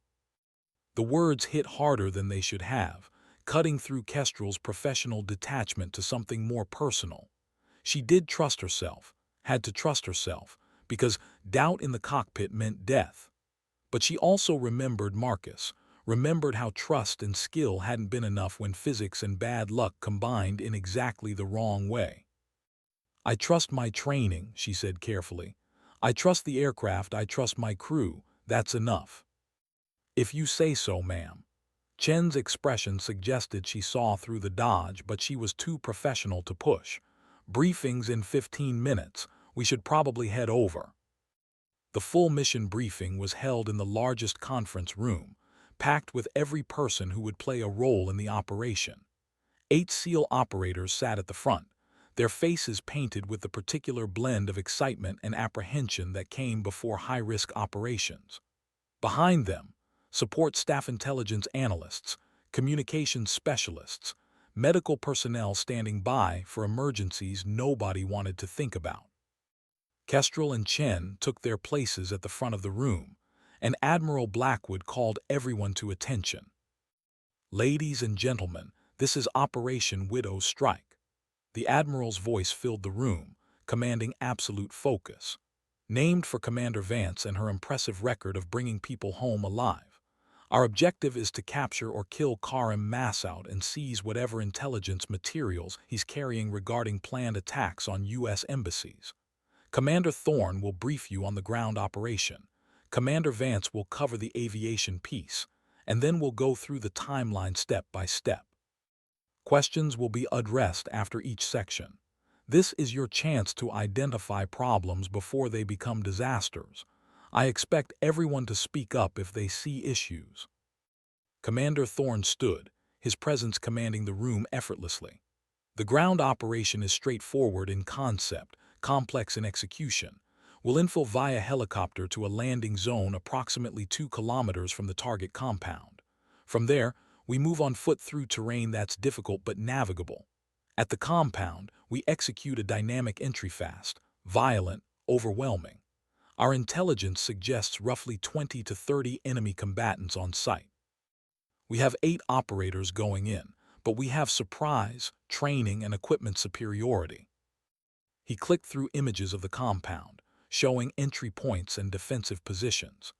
The words hit harder than they should have, cutting through Kestrel's professional detachment to something more personal. She did trust herself, had to trust herself, because doubt in the cockpit meant death. But she also remembered Marcus, remembered how trust and skill hadn't been enough when physics and bad luck combined in exactly the wrong way. "I trust my training," she said carefully. "I trust the aircraft, I trust my crew. That's enough." "If you say so, ma'am." Chen's expression suggested she saw through the dodge, but she was too professional to push. "Briefing's in 15 minutes. We should probably head over." The full mission briefing was held in the largest conference room, packed with every person who would play a role in the operation. 8 SEAL operators sat at the front, their faces painted with the particular blend of excitement and apprehension that came before high-risk operations. Behind them, support staff intelligence analysts, communications specialists, medical personnel standing by for emergencies nobody wanted to think about. Kestrel and Chen took their places at the front of the room, and Admiral Blackwood called everyone to attention. "Ladies and gentlemen, this is Operation Widow Strike." The Admiral's voice filled the room, commanding absolute focus. "Named for Commander Vance and her impressive record of bringing people home alive. Our objective is to capture or kill Karim Massoud and seize whatever intelligence materials he's carrying regarding planned attacks on U.S. embassies. Commander Thorne will brief you on the ground operation. Commander Vance will cover the aviation piece, and then we'll go through the timeline step by step. Questions will be addressed after each section. This is your chance to identify problems before they become disasters. I expect everyone to speak up if they see issues." Commander Thorne stood, his presence commanding the room effortlessly. "The ground operation is straightforward in concept, complex in execution. We'll infil via helicopter to a landing zone approximately 2 kilometers from the target compound. From there, we move on foot through terrain that's difficult but navigable. At the compound, we execute a dynamic entry fast, violent, overwhelming. Our intelligence suggests roughly 20 to 30 enemy combatants on site. We have 8 operators going in, but we have surprise, training, and equipment superiority. He clicked through images of the compound, showing entry points and defensive positions.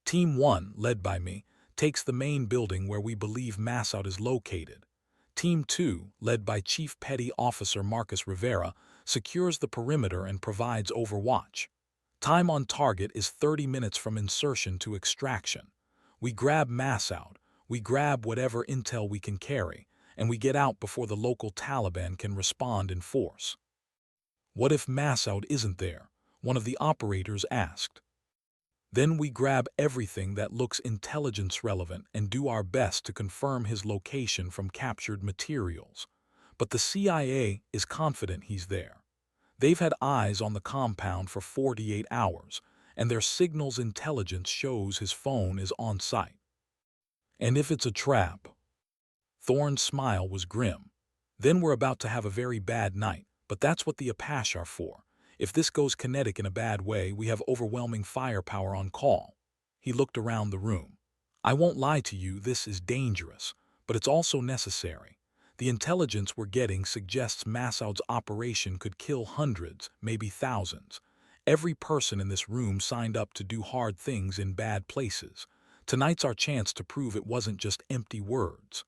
Team 1, led by me, takes the main building where we believe Massoud is located. Team 2, led by Chief Petty Officer Marcus Rivera, secures the perimeter and provides overwatch. Time on target is 30 minutes from insertion to extraction. We grab Massoud, we grab whatever intel we can carry, and we get out before the local Taliban can respond in force. What if Massoud isn't there? One of the operators asked. Then we grab everything that looks intelligence relevant and do our best to confirm his location from captured materials. But the CIA is confident he's there. They've had eyes on the compound for 48 hours, and their signals intelligence shows his phone is on site. And if it's a trap? Thorne's smile was grim. Then we're about to have a very bad night, but that's what the Apache are for. If this goes kinetic in a bad way, we have overwhelming firepower on call. He looked around the room. I won't lie to you, this is dangerous, but it's also necessary. The intelligence we're getting suggests Massoud's operation could kill hundreds, maybe thousands. Every person in this room signed up to do hard things in bad places. Tonight's our chance to prove it wasn't just empty words.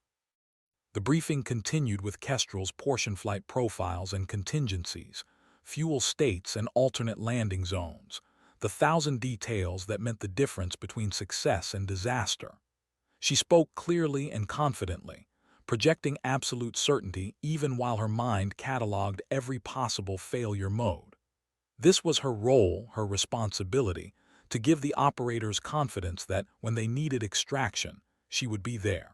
The briefing continued with Kestrel's portion flight profiles and contingencies, fuel states and alternate landing zones, the 1,000 details that meant the difference between success and disaster. She spoke clearly and confidently, projecting absolute certainty even while her mind cataloged every possible failure mode. This was her role, her responsibility, to give the operators confidence that when they needed extraction, she would be there.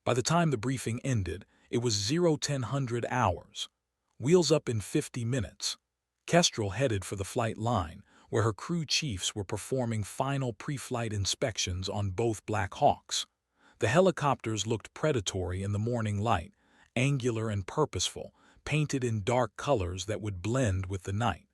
By the time the briefing ended, it was 00:10 hours. Wheels up in 50 minutes. Kestrel headed for the flight line, where her crew chiefs were performing final pre-flight inspections on both Black Hawks. The helicopters looked predatory in the morning light, angular and purposeful, painted in dark colors that would blend with the night.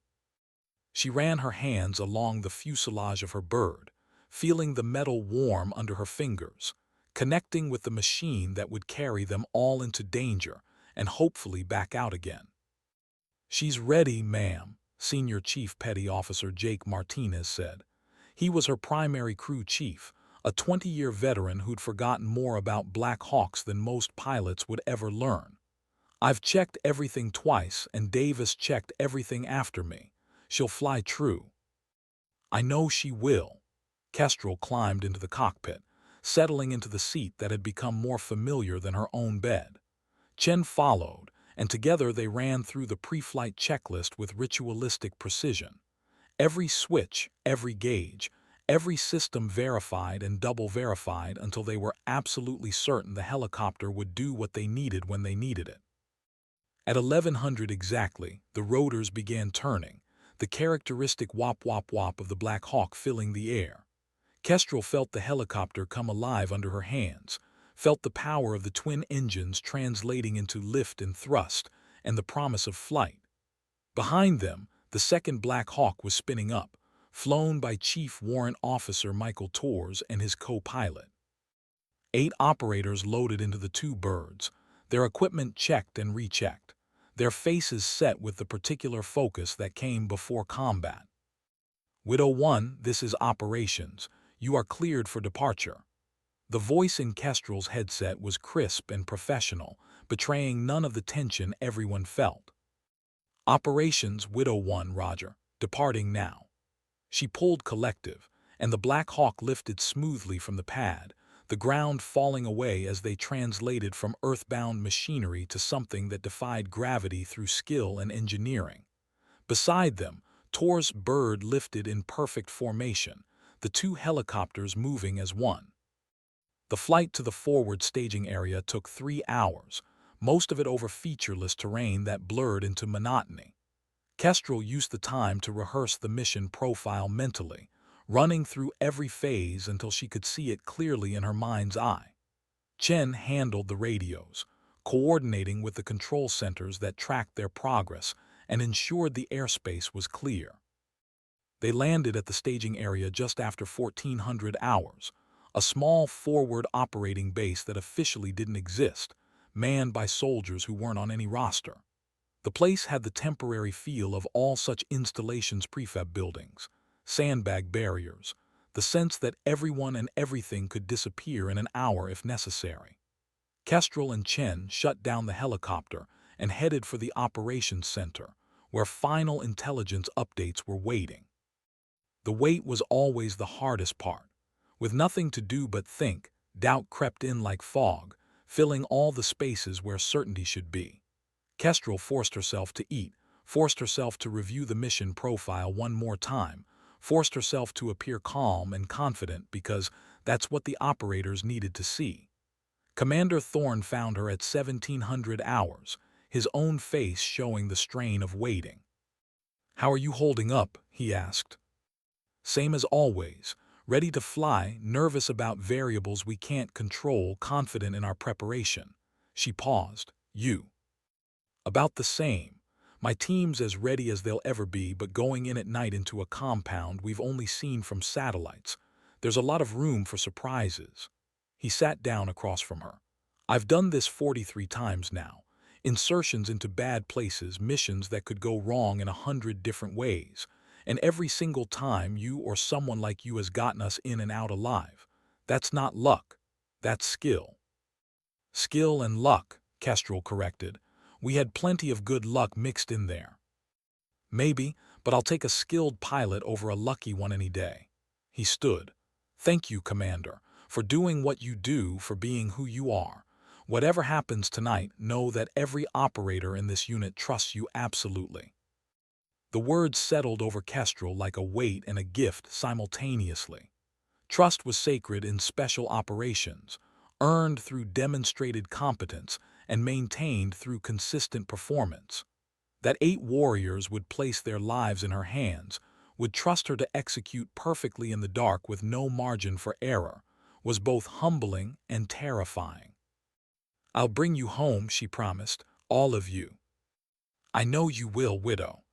She ran her hands along the fuselage of her bird, feeling the metal warm under her fingers, connecting with the machine that would carry them all into danger and hopefully back out again. "She's ready, ma'am," Senior Chief Petty Officer Jake Martinez said. He was her primary crew chief, a 20-year veteran who'd forgotten more about Black Hawks than most pilots would ever learn. "I've checked everything twice, and Davis checked everything after me. She'll fly true." "I know she will." Kestrel climbed into the cockpit, settling into the seat that had become more familiar than her own bed. Chen followed, and together they ran through the pre-flight checklist with ritualistic precision. Every switch, every gauge, every system verified and double-verified until they were absolutely certain the helicopter would do what they needed when they needed it. At 1100 exactly, the rotors began turning, the characteristic wop-wop-wop of the Black Hawk filling the air. Kestrel felt the helicopter come alive under her hands, felt the power of the twin engines translating into lift and thrust, and the promise of flight. Behind them, the second Black Hawk was spinning up, flown by Chief Warrant Officer Michael Torres and his co-pilot. 8 operators loaded into the 2 birds, their equipment checked and rechecked, their faces set with the particular focus that came before combat. "Widow 1, this is operations. You are cleared for departure." The voice in Kestrel's headset was crisp and professional, betraying none of the tension everyone felt. "Operations, Widow 1, Roger. Departing now." She pulled collective, and the Black Hawk lifted smoothly from the pad, the ground falling away as they translated from earthbound machinery to something that defied gravity through skill and engineering. Beside them, Tor's bird lifted in perfect formation, the 2 helicopters moving as one. The flight to the forward staging area took 3 hours, most of it over featureless terrain that blurred into monotony. Kestrel used the time to rehearse the mission profile mentally, running through every phase until she could see it clearly in her mind's eye. Chen handled the radios, coordinating with the control centers that tracked their progress and ensured the airspace was clear. They landed at the staging area just after 1400 hours, a small forward operating base that officially didn't exist, manned by soldiers who weren't on any roster. The place had the temporary feel of all such installations prefab buildings, sandbag barriers, the sense that everyone and everything could disappear in an hour if necessary. Kestrel and Chen shut down the helicopter and headed for the operations center, where final intelligence updates were waiting. The wait was always the hardest part. With nothing to do but think, doubt crept in like fog, filling all the spaces where certainty should be. Kestrel forced herself to eat, forced herself to review the mission profile one more time, forced herself to appear calm and confident because that's what the operators needed to see. Commander Thorne found her at 1700 hours, his own face showing the strain of waiting. "How are you holding up?" he asked. "Same as always, ready to fly, nervous about variables we can't control, confident in our preparation." She paused. "You?" "About the same. My team's as ready as they'll ever be, but going in at night into a compound we've only seen from satellites, there's a lot of room for surprises." He sat down across from her. "I've done this 43 times now. Insertions into bad places, missions that could go wrong in 100 different ways. And every single time you or someone like you has gotten us in and out alive. That's not luck. That's skill." "Skill and luck," Kestrel corrected. "We had plenty of good luck mixed in there." "Maybe, but I'll take a skilled pilot over a lucky one any day." He stood. "Thank you, Commander, for doing what you do, for being who you are. Whatever happens tonight, know that every operator in this unit trusts you absolutely." The words settled over Kestrel like a weight and a gift simultaneously. Trust was sacred in special operations, earned through demonstrated competence and maintained through consistent performance. That 8 warriors would place their lives in her hands, would trust her to execute perfectly in the dark with no margin for error, was both humbling and terrifying. "I'll bring you home," she promised, "all of you." "I know you will, Widow."